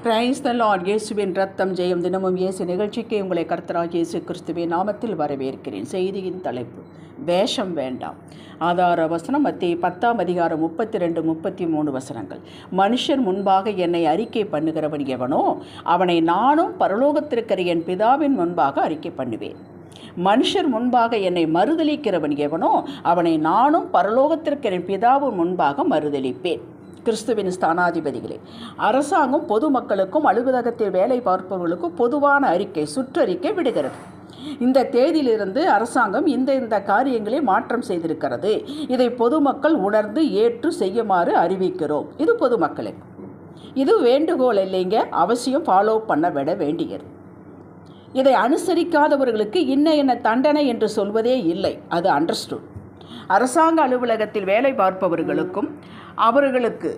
Praise the Lord. இயேசுவின் ரத்தம் ஜெயம். தினமும் இயேசு நிகழ்ச்சிக்கு உங்களை கர்த்தராகிய இயேசு கிறிஸ்துவின் நாமத்தில் வரவேற்கிறேன். செய்தியின் தலைப்பு வேஷம் வேண்டாம். ஆதார வசனம் மத்தேயு 10:32-33 வசனங்கள். மனுஷர் முன்பாக என்னை அறிக்கை பண்ணுகிறவன் எவனோ அவனை நானும் பரலோகத்திற்கிற என் பிதாவின் முன்பாக அறிக்கை பண்ணுவேன். மனுஷர் முன்பாக என்னை மறுதலிக்கிறவன் எவனோ அவனை நானும் பரலோகத்திற்கிற என் பிதாவின் முன்பாக மறுதலிப்பேன். கிறிஸ்துவின் ஸ்தானாதிபதிகளே, அரசாங்கம் பொதுமக்களுக்கும் அலுவலகத்தில் வேலை பார்ப்பவர்களுக்கும் பொதுவான அறிக்கை, சுற்றறிக்கை விடுகிறது. இந்த தேதியிலிருந்து அரசாங்கம் இந்த காரியங்களை மாற்றம் செய்திருக்கிறது. இதை பொதுமக்கள் உணர்ந்து ஏற்று செய்யுமாறு அறிவிக்கிறோம். இது பொதுமக்களுக்கு, இது வேண்டுகோள் இல்லைங்க, அவசியம் ஃபாலோ பண்ண விட வேண்டியது. இதை அனுசரிக்காதவர்களுக்கு என்ன தண்டனை என்று சொல்வதே இல்லை. அது அண்டர்ஸ்டுட். அரசாங்க அலுவலகத்தில் வேலை பார்ப்பவர்களுக்கும் அவர்களுக்கு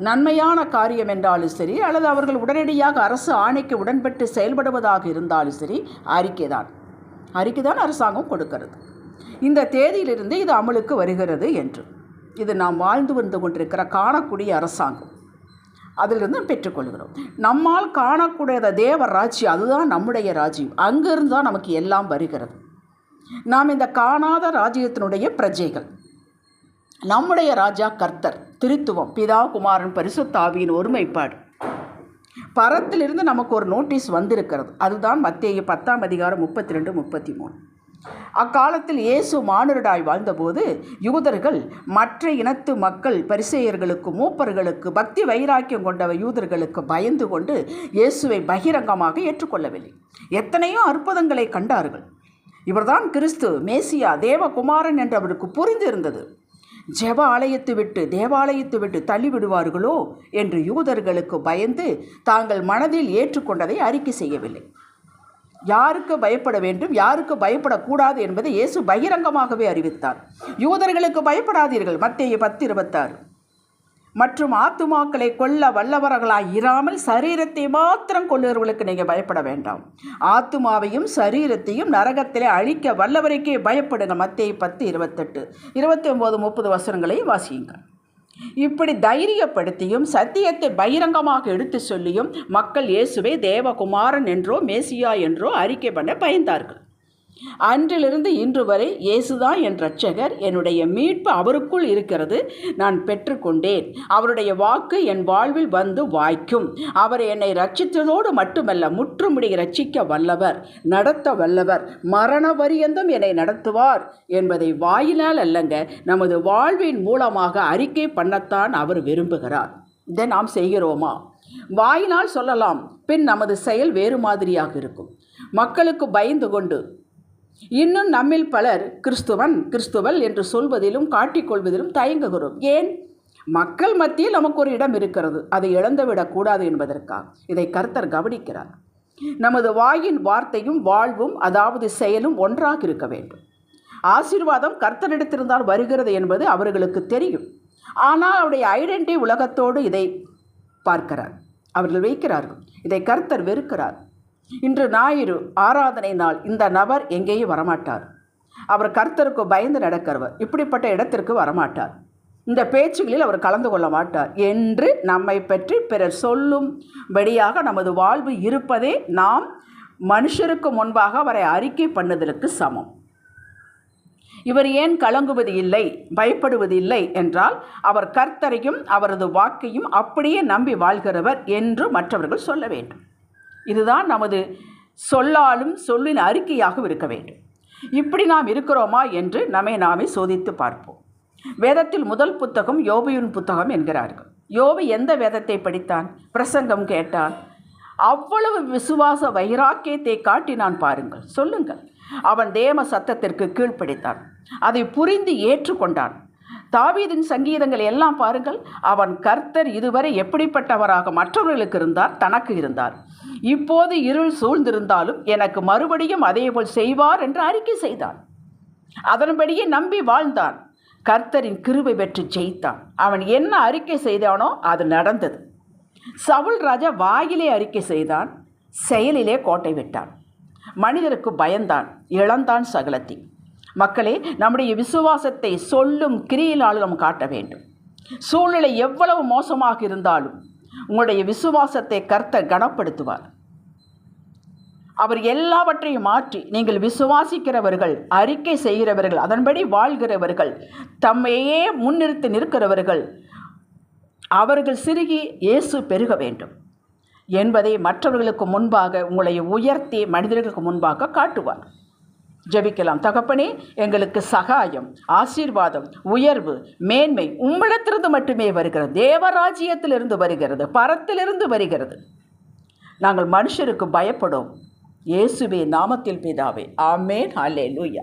நன்மையான காரியம் என்றாலும் சரி, அல்லது அவர்கள் உடனடியாக அரசு ஆணைக்கு உடன்பட்டு செயல்படுவதாக இருந்தாலும் சரி, அறிக்கை தான் அரசாங்கம் கொடுக்கிறது. இந்த தேதியிலிருந்து இது அமலுக்கு வருகிறது என்று. இது நாம் வாழ்ந்து வந்து கொண்டிருக்கிற காணக்கூடிய அரசாங்கம். அதிலிருந்து பெற்றுக்கொள்கிறோம். நம்மால் காணக்கூடிய தேவ ராஜ்யம், அதுதான் நம்முடைய ராஜ்யம். அங்கிருந்து தான் நமக்கு எல்லாம் வருகிறது. நாம் இந்த காணாத ராஜ்யத்தினுடைய பிரஜைகள். நம்முடைய ராஜா கர்த்தர், திருத்துவம், பிதா, குமாரன், பரிசுத்த ஆவியின் ஒருமைப்பாடு. பரத்திலிருந்து நமக்கு ஒரு நோட்டீஸ் வந்திருக்கிறது. அதுதான் மத்தேயு 10:32-33. அக்காலத்தில் இயேசு மானுடராய் வாழ்ந்தபோது யூதர்கள் மற்ற இனத்து மக்கள் பரிசேயர்களுக்கு, மூப்பர்களுக்கு, பக்தி வைராக்கியம் கொண்ட யூதர்களுக்கு பயந்து கொண்டு இயேசுவை பகிரங்கமாக ஏற்றுக்கொள்ளவில்லை. எத்தனையோ அற்புதங்களை கண்டார்கள். இவர்தான் கிறிஸ்து, மேசியா, தேவகுமாரன் என்று அவருக்கு புரிந்திருந்தது. தேவாலயத்தை விட்டு தள்ளிவிடுவார்களோ என்று யூதர்களுக்கு பயந்து தாங்கள் மனதில் ஏற்றுக்கொண்டதை அறிக்கை செய்யவில்லை. யாருக்கு பயப்பட வேண்டும், யாருக்கு பயப்படக்கூடாது என்பதை இயேசு பகிரங்கமாகவே அறிவித்தார். யூதர்களுக்கு பயப்படாதீர்கள், மத்தேயு 10:26. மற்றும் ஆத்துமாக்களை கொல்ல வல்லவர்களாய் இராமல் சரீரத்தை மாத்திரம் கொல்லுகிறவர்களுக்கு நீங்கள் பயப்பட வேண்டாம். ஆத்துமாவையும் சரீரத்தையும் நரகத்திலே அழிக்க வல்லவரைக்கே பயப்படுங்க. மத்தேயு 10:28, 29, 30 வசனங்களையும் வாசியுங்கள். இப்படி தைரியப்படுத்தியும் சத்தியத்தை பகிரங்கமாக எடுத்து சொல்லியும் மக்கள் இயேசுவை தேவகுமாரன் என்றோ மேசியா என்றோ அறிக்கை பண்ண பயந்தார்கள். அன்றிலிருந்து இன்று வரை இயேசுதான் என் இரட்சகர், என்னுடைய மீட்பு அவருக்குள் இருக்கிறது, நான் பெற்றுக்கொண்டேன், அவருடைய வாக்கு என் வாழ்வில் வந்து வாய்க்கும், அவர் என்னை இரட்சித்ததோடு மட்டுமல்ல முற்றுமுடி இரட்சிக்க வல்லவர், நடத்த வல்லவர், மரண பரியந்தம் என்னை நடத்துவார் என்பதை வாயினால் அல்லங்க, நமது வாழ்வின் மூலமாக அறிக்கை பண்ணத்தான் அவர் விரும்புகிறார். இதை நாம் செய்கிறோமா? வாயினால் சொல்லலாம், பின் நமது செயல் வேறு மாதிரியாக இருக்கும். மக்களுக்கு பயந்து கொண்டு இன்னும் நம்மில் பலர் கிறிஸ்துவல் என்று சொல்வதிலும் காட்டிக்கொள்வதிலும் தயங்குகிறோம். ஏன்? மக்கள் மத்தியில் நமக்கு ஒரு இடம் இருக்கிறது, அதை இழந்துவிடக்கூடாது என்பதற்காக. இதை கர்த்தர் கவனிக்கிறார். நமது வாயின் வார்த்தையும் வாழ்வும், அதாவது செயலும் ஒன்றாக இருக்க வேண்டும். ஆசீர்வாதம் கர்த்தரிடத்திலிருந்தால் வருகிறது என்பது அவர்களுக்கு தெரியும். ஆனால் அவருடைய ஐடென்டிட்டி உலகத்தோடு இதை பார்க்கிறார், அவர்கள் வைக்கிறார்கள். இதை கர்த்தர் வெறுக்கிறார். இன்று ஞாயிறு ஆராதனை நாள், இந்த நபர் எங்கேயும் வரமாட்டார், அவர் கர்த்தருக்கு பயந்து நடக்கிறவர், இப்படிப்பட்ட இடத்திற்கு வரமாட்டார், இந்த பேச்சுகளில் அவர் கலந்து கொள்ள மாட்டார் என்று நம்மை பற்றி பிறர் சொல்லும்படியாக நமது வாழ்வு இருப்பதே நாம் மனுஷருக்கு முன்பாக அவரை அறிக்கை பண்ணுவதற்கு சமம். இவர் ஏன் கலங்குவது இல்லை, பயப்படுவது இல்லை என்றால் அவர் கர்த்தரையும் அவரது வாக்கையும் அப்படியே நம்பி வாழ்கிறவர் என்று மற்றவர்கள் சொல்ல வேண்டும். இதுதான் நமது சொல்லாலும் சொல்லின் அறிக்கையாக இருக்க வேண்டும். இப்படி நாம் இருக்கிறோமா என்று நம்மை நாமே சோதித்து பார்ப்போம். வேதத்தில் முதல் புத்தகம் யோபுவின் புத்தகம் என்கிறார்கள். யோபு எந்த வேதத்தை படித்தான்? பிரசங்கம் கேட்டான். அவ்வளவு விசுவாச வைராக்கியத்தை காட்டினான் பாருங்கள், சொல்லுங்கள். அவன் தேவ சத்தத்திற்கு கீழ்ப்படித்தான், அதை புரிந்து ஏற்றுக்கொண்டான். தாவீதின் சங்கீதங்கள் எல்லாம் பாருங்கள். அவன் கர்த்தர் இதுவரை எப்படிப்பட்டவராக மற்றவர்களுக்கு இருந்தார், தனக்கு இருந்தார். இப்போது இருள் சூழ்ந்திருந்தாலும் எனக்கு மறுபடியும் அதேபோல் செய்வார் என்று அறிக்கை செய்தான். அதன்படியே நம்பி வாழ்ந்தான். கர்த்தரின் கிருபை பெற்று ஜெயித்தான். அவன் என்ன அறிக்கை செய்தானோ அது நடந்தது. சவுல் ராஜா வாயிலே அறிக்கை செய்தான், செயலிலே கோட்டை விட்டான். மனிதருக்கு பயந்தான், இழந்தான் சகலத்தை. மக்களே, நம்முடைய விசுவாசத்தை சொல்லும் கிரியினால் நாம் காட்ட வேண்டும். சூழ்நிலை எவ்வளவு மோசமாக இருந்தாலும் உங்களுடைய விசுவாசத்தை கர்த்தர் கனப்படுத்துவார். அவர் எல்லாவற்றையும் மாற்றி நீங்கள் விசுவாசிக்கிறவர்கள், அறிக்கை செய்கிறவர்கள், அதன்படி வாழ்கிறவர்கள், தம்மையே முன்னிறுத்தி நிற்கிறவர்கள், அவர்கள் சிறுகி இயேசு பெருக வேண்டும் என்பதை மற்றவர்களுக்கு முன்பாக உங்களை உயர்த்தி மனிதர்களுக்கு முன்பாக காட்டுவார். ஜெபிக்கலாம். தகப்பனே, எங்களுக்கு சகாயம், ஆசீர்வாதம், உயர்வு, மேன்மை உம்மிடத்திலிருந்து மட்டுமே வருகிறது. தேவராஜ்யத்திலிருந்து வருகிறது, பரத்திலிருந்து வருகிறது. நாங்கள் மனுஷருக்கு பயப்படும். இயேசுவே நாமத்தில் பிதாவே. ஆமென். ஹல்லேலூயா.